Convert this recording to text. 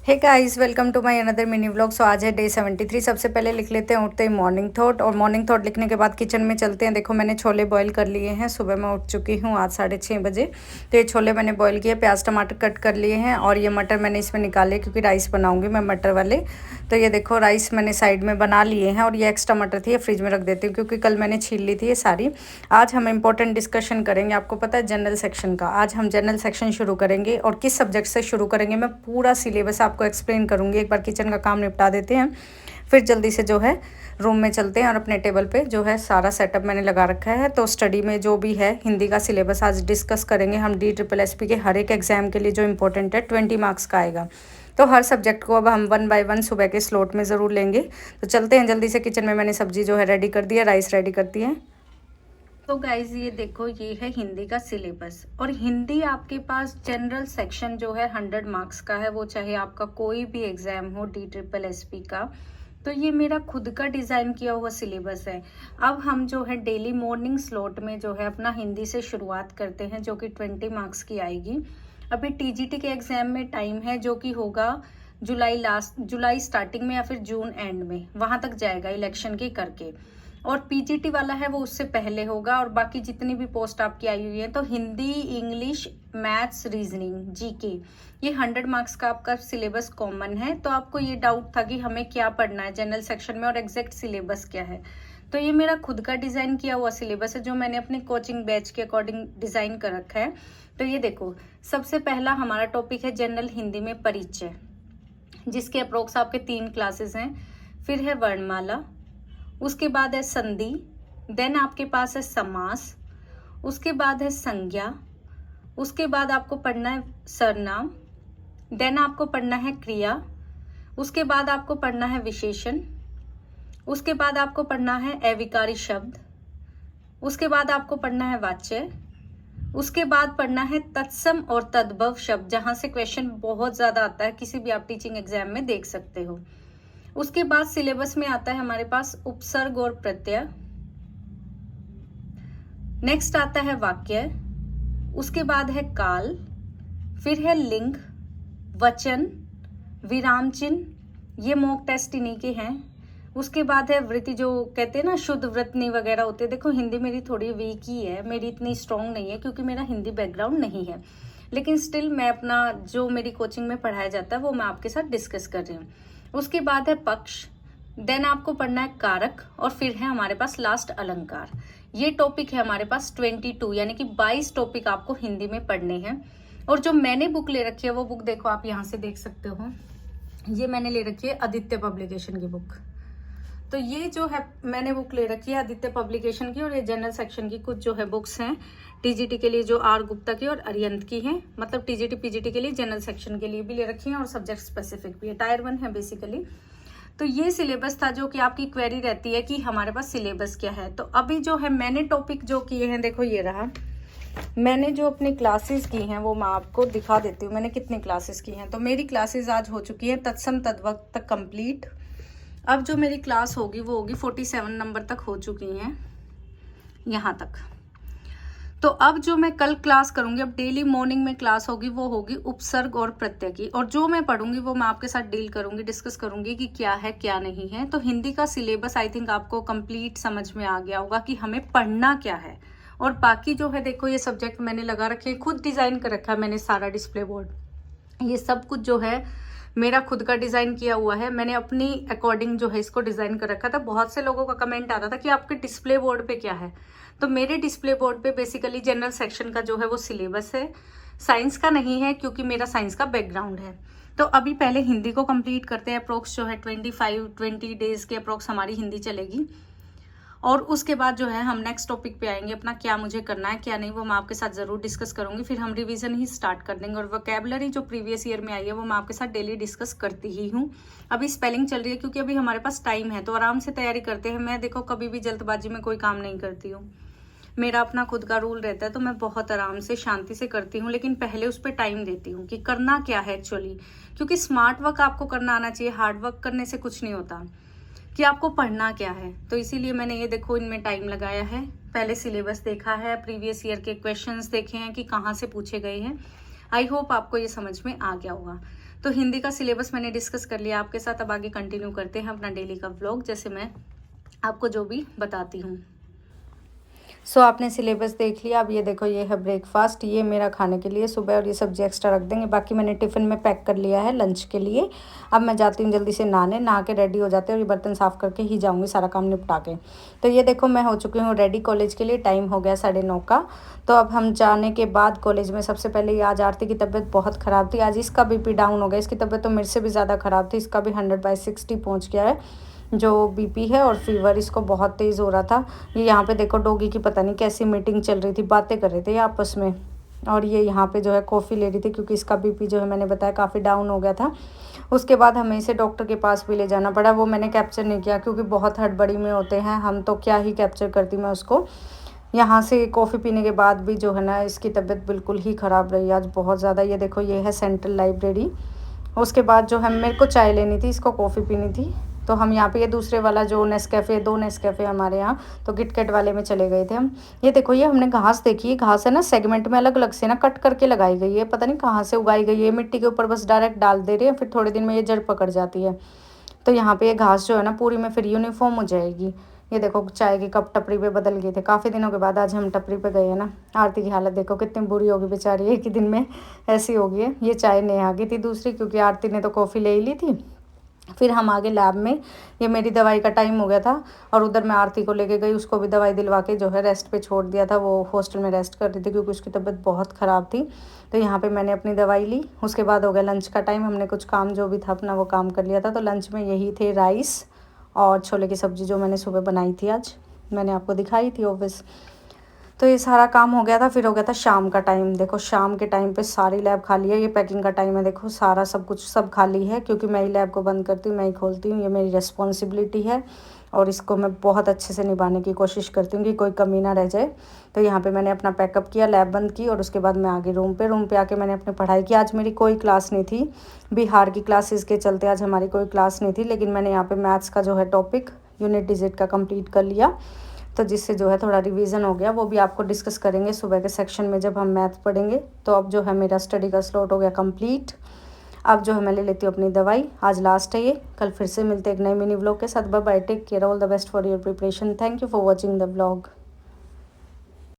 Hey guys, welcome to my another mini vlog. So आज है day 73। सबसे पहले लिख लेते हैं उठते ही मॉर्निंग थॉट, और मॉर्निंग थॉट लिखने के बाद किचन में चलते हैं। देखो मैंने छोले बॉईल कर लिए हैं। सुबह मैं उठ चुकी हूँ आज 6:30 बजे। तो ये छोले मैंने बॉईल किए, प्याज टमाटर कट कर लिए हैं, और ये मटर मैंने इसमें निकाले क्योंकि राइस बनाऊँगी मैं मटर वाले। तो ये देखो राइस मैंने साइड में बना लिए हैं, और ये एक्स्ट्रा मटर थी, ये फ्रिज में रख देती हूँ क्योंकि कल मैंने छील ली थी ये सारी। आज हम इंपॉर्टेंट डिस्कशन करेंगे, आपको पता है जनरल सेक्शन का। आज हम जनरल सेक्शन शुरू करेंगे, और किस सब्जेक्ट से शुरू करेंगे मैं पूरा सिलेबस आपको एक्सप्लेन करूँगी। एक बार किचन का काम निपटा देते हैं, फिर जल्दी से जो है रूम में चलते हैं, और अपने टेबल पे जो है सारा सेटअप मैंने लगा रखा है। तो स्टडी में जो भी है हिंदी का सिलेबस आज डिस्कस करेंगे हम। DSSP के हर एक एग्जाम के लिए जो इंपॉर्टेंट है 20 मार्क्स का आएगा। तो हर सब्जेक्ट को अब हम 1 बाय 1 सुबह के स्लॉट में ज़रूर लेंगे। तो चलते हैं जल्दी से किचन में। मैंने सब्जी जो है रेडी कर दी है, राइस रेडी करती है। तो गाइज ये देखो, ये है हिंदी का सिलेबस, और हिंदी आपके पास जनरल सेक्शन जो है 100 मार्क्स का है, वो चाहे आपका कोई भी एग्जाम हो DSSP का। तो ये मेरा खुद का डिज़ाइन किया हुआ सिलेबस है। अब हम जो है डेली मॉर्निंग स्लॉट में जो है अपना हिंदी से शुरुआत करते हैं, जो कि 20 मार्क्स की आएगी। अभी TGT के एग्जाम में टाइम है, जो कि होगा जुलाई स्टार्टिंग में या फिर जून एंड में, वहां तक जाएगा इलेक्शन के करके। और PGT वाला है वो उससे पहले होगा। और बाकी जितनी भी पोस्ट आपकी आई हुई है, तो Hindi, English, maths, reasoning, GK, ये 100 मार्क्स का आपका सिलेबस कॉमन है। तो आपको ये डाउट था कि हमें क्या पढ़ना है जनरल सेक्शन में और एग्जैक्ट सिलेबस क्या है। तो ये मेरा खुद का डिजाइन किया हुआ सिलेबस है, जो मैंने अपने कोचिंग बैच के अकॉर्डिंग डिजाइन कर रखा है। तो ये देखो, सबसे पहला हमारा टॉपिक है जनरल हिंदी में परिचय, जिसके अप्रोक्स आपके 3 क्लासेस हैं। फिर है वर्णमाला, उसके बाद है संधि, देन आपके पास है समास, उसके बाद है संज्ञा, उसके बाद आपको पढ़ना है सर्वनाम, देन आपको पढ़ना है क्रिया, उसके बाद आपको पढ़ना है विशेषण, उसके बाद आपको पढ़ना है अविकारी शब्द, उसके बाद आपको पढ़ना है वाच्य, उसके बाद पढ़ना है तत्सम और तद्भव शब्द, जहां से क्वेश्चन बहुत ज्यादा आता है, किसी भी आप टीचिंग एग्जाम में देख सकते हो। उसके बाद सिलेबस में आता है हमारे पास उपसर्ग और प्रत्यय। नेक्स्ट आता है वाक्य, उसके बाद है काल, फिर है लिंग, वचन, विराम चिन्ह, ये मॉक टेस्ट इन्हीं के हैं। उसके बाद है वृत्ति, जो कहते हैं ना शुद्ध वृत्ति वगैरह होते हैं। देखो हिंदी मेरी थोड़ी वीक ही है, मेरी इतनी स्ट्रांग नहीं है क्योंकि मेरा हिंदी बैकग्राउंड नहीं है, लेकिन स्टिल मैं अपना जो मेरी कोचिंग में पढ़ाया जाता है वो मैं आपके साथ डिस्कस कर रही हूँ। उसके बाद है पक्ष, देन आपको पढ़ना है कारक, और फिर है हमारे पास लास्ट अलंकार। ये टॉपिक है हमारे पास 22, यानी कि 22 टॉपिक आपको हिंदी में पढ़ने हैं। और जो मैंने बुक ले रखी है वो बुक देखो, आप यहाँ से देख सकते हो, ये मैंने ले रखी है आदित्य पब्लिकेशन की बुक। तो ये जो है मैंने बुक ले रखी है आदित्य पब्लिकेशन की, और ये जनरल सेक्शन की कुछ जो है बुक्स हैं TGT के लिए, जो R गुप्ता की और अरियंत की हैं। मतलब TGT PGT के लिए, जनरल सेक्शन के लिए भी ले रखी हैं, और सब्जेक्ट स्पेसिफिक भी है। टायर 1 है बेसिकली। तो ये सिलेबस था, जो कि आपकी क्वेरी रहती है कि हमारे पास सिलेबस क्या है। तो अभी जो है मैंने टॉपिक जो किए हैं, देखो ये रहा, मैंने जो अपनी क्लासेस की हैं वो मैं आपको दिखा देती हूँ मैंने कितनी क्लासेस की हैं। तो मेरी क्लासेस आज हो चुकी है तत्सम तद्भव तक कंप्लीट। अब जो मेरी क्लास होगी वो होगी 47 नंबर तक हो चुकी हैं, यहाँ तक। तो अब जो मैं कल क्लास करूंगी, अब डेली मॉर्निंग में क्लास होगी, वो होगी उपसर्ग और प्रत्यय की। और जो मैं पढ़ूंगी वो मैं आपके साथ डील करूंगी, डिस्कस करूंगी कि क्या है क्या नहीं है। तो हिंदी का सिलेबस आई थिंक आपको कंप्लीट समझ में आ गया होगा कि हमें पढ़ना क्या है। और बाकी जो है देखो, ये सब्जेक्ट मैंने लगा रखे, खुद डिजाइन कर रखा है मैंने सारा डिस्प्ले बोर्ड, ये सब कुछ जो है मेरा खुद का डिजाइन किया हुआ है। मैंने अपनी अकॉर्डिंग जो है इसको डिजाइन कर रखा था। बहुत से लोगों का कमेंट आता था कि आपके डिस्प्ले बोर्ड पे क्या है। तो मेरे डिस्प्ले बोर्ड पे बेसिकली जनरल सेक्शन का जो है वो सिलेबस है, साइंस का नहीं है क्योंकि मेरा साइंस का बैकग्राउंड है। तो अभी पहले हिंदी को कंप्लीट करते हैं। अप्रोक्स जो है 20 डेज के अप्रोक्स हमारी हिंदी चलेगी, और उसके बाद जो है हम नेक्स्ट टॉपिक पे आएंगे। अपना क्या मुझे करना है क्या नहीं वो मैं आपके साथ जरूर डिस्कस करूंगी। फिर हम रिवीजन ही स्टार्ट कर देंगे, और वोकैबुलरी जो प्रीवियस ईयर में आई है वो मैं आपके साथ डेली डिस्कस करती ही हूँ। अभी स्पेलिंग चल रही है क्योंकि अभी हमारे पास टाइम है, तो आराम से तैयारी करते हैं। मैं देखो कभी भी जल्दबाजी में कोई काम नहीं करती हूँ, मेरा अपना खुद का रूल रहता है, तो मैं बहुत आराम से शांति से करती हूँ। लेकिन पहले उस पर टाइम देती हूँ कि करना क्या है एक्चुअली, क्योंकि स्मार्ट वर्क आपको करना आना चाहिए, हार्ड वर्क करने से कुछ नहीं होता, कि आपको पढ़ना क्या है। तो इसीलिए मैंने ये देखो इनमें टाइम लगाया है। पहले सिलेबस देखा है, प्रीवियस ईयर के क्वेश्चंस देखे हैं कि कहाँ से पूछे गए हैं। आई होप आपको ये समझ में आ गया होगा। तो हिंदी का सिलेबस मैंने डिस्कस कर लिया आपके साथ। अब आगे कंटिन्यू करते हैं अपना डेली का व्लॉग, जैसे मैं आपको जो भी बताती हूँ। सो आपने सिलेबस देख लिया। अब ये देखो, ये है ब्रेकफास्ट, ये मेरा खाने के लिए सुबह, और ये सब्जी एक्स्ट्रा रख देंगे। बाकी मैंने टिफ़िन में पैक कर लिया है लंच के लिए। अब मैं जाती हूँ जल्दी से नहा के रेडी हो जाते हैं, और ये बर्तन साफ़ करके ही जाऊँगी सारा काम निपटा के। तो ये देखो, मैं हो चुकी हूँ रेडी कॉलेज के लिए। टाइम हो गया 9:30 का। तो अब हम जाने के बाद कॉलेज में सबसे पहले आज आरती की तबीयत बहुत ख़राब थी। आज इसका BP डाउन हो गया। इसकी तबीयत तो मेरे से भी ज़्यादा ख़राब थी। इसका भी 100/60 पहुँच गया है जो BP है, और फीवर इसको बहुत तेज़ हो रहा था। ये यहाँ पे देखो, डॉगी की पता नहीं कैसी मीटिंग चल रही थी, बातें कर रहे थे आपस में। और ये यहाँ पे जो है कॉफ़ी ले रही थी, क्योंकि इसका BP जो है मैंने बताया काफ़ी डाउन हो गया था। उसके बाद हमें इसे डॉक्टर के पास भी ले जाना पड़ा। वो मैंने कैप्चर नहीं किया, क्योंकि बहुत हड़बड़ी में होते हैं हम, तो क्या ही कैप्चर करती मैं उसको। यहाँ से कॉफ़ी पीने के बाद भी जो है ना, इसकी तबीयत बिल्कुल ही ख़राब रही आज बहुत ज़्यादा। ये देखो, ये है सेंट्रल लाइब्रेरी। उसके बाद जो है मेरे को चाय लेनी थी, इसको कॉफ़ी पीनी थी। तो हम यहाँ पे ये दूसरे वाला जो नेस्कैफ़े, 2 नेस्कैफ़े हमारे यहाँ, तो किटकैट वाले में चले गए थे हम। ये देखो, ये हमने घास देखी है। घास है ना, सेगमेंट में अलग अलग से ना कट करके लगाई गई है। पता नहीं कहाँ से उगाई गई है। मिट्टी के ऊपर बस डायरेक्ट डाल दे रहे हैं, फिर थोड़े दिन में ये जड़ पकड़ जाती है। तो यहाँ पे ये घास जो है ना, पूरी में फिर यूनिफॉर्म हो जाएगी। ये देखो, चाय के कप टपरी पे बदल गए थे। काफ़ी दिनों के बाद आज हम टपरी पे गए हैं ना। आरती की हालत देखो कितनी बुरी होगी बेचारी, एक ही दिन में ऐसी हो गई है। ये चाय नेहा की थी दूसरी, क्योंकि आरती ने तो कॉफ़ी ले ही ली थी। फिर हम आगे लैब में। ये मेरी दवाई का टाइम हो गया था, और उधर मैं आरती को लेके गई। उसको भी दवाई दिलवा के जो है रेस्ट पे छोड़ दिया था। वो हॉस्टल में रेस्ट कर रही थी, क्योंकि उसकी तबीयत बहुत ख़राब थी। तो यहाँ पे मैंने अपनी दवाई ली। उसके बाद हो गया लंच का टाइम। हमने कुछ काम जो भी था अपना वो काम कर लिया था। तो लंच में यही थे राइस और छोले की सब्ज़ी, जो मैंने सुबह बनाई थी आज, मैंने आपको दिखाई थी ऑफिस। तो ये सारा काम हो गया था। फिर हो गया था शाम का टाइम। देखो, शाम के टाइम पे सारी लैब खाली है। ये पैकिंग का टाइम है, देखो सारा सब कुछ सब खाली है, क्योंकि मैं ही लैब को बंद करती हूँ, मैं ही खोलती हूँ। ये मेरी रिस्पॉन्सिबिलिटी है, और इसको मैं बहुत अच्छे से निभाने की कोशिश करती हूँ कि कोई कमी ना रह जाए। तो यहाँ पे मैंने अपना पैकअप किया, लैब बंद की, और उसके बाद मैं आ गई रूम पे आके मैंने अपनी पढ़ाई की। आज मेरी कोई क्लास नहीं थी, बिहार की क्लासेस के चलते आज हमारी कोई क्लास नहीं थी। लेकिन मैंने यहाँ पे मैथ्स का जो है टॉपिक यूनिट डिजिट का कंप्लीट कर लिया, तो जिससे जो है थोड़ा रिवीजन हो गया। वो भी आपको डिस्कस करेंगे सुबह के सेक्शन में जब हम मैथ पढ़ेंगे। तो अब जो है मेरा स्टडी का स्लॉट हो गया कंप्लीट। अब जो है मैं ले लेती हूँ अपनी दवाई। आज लास्ट है ये। कल फिर से मिलते हैं एक नए मिनी व्लॉग के साथ। Bye bye, take care, all the best for your preparation. Thank you for watching the vlog.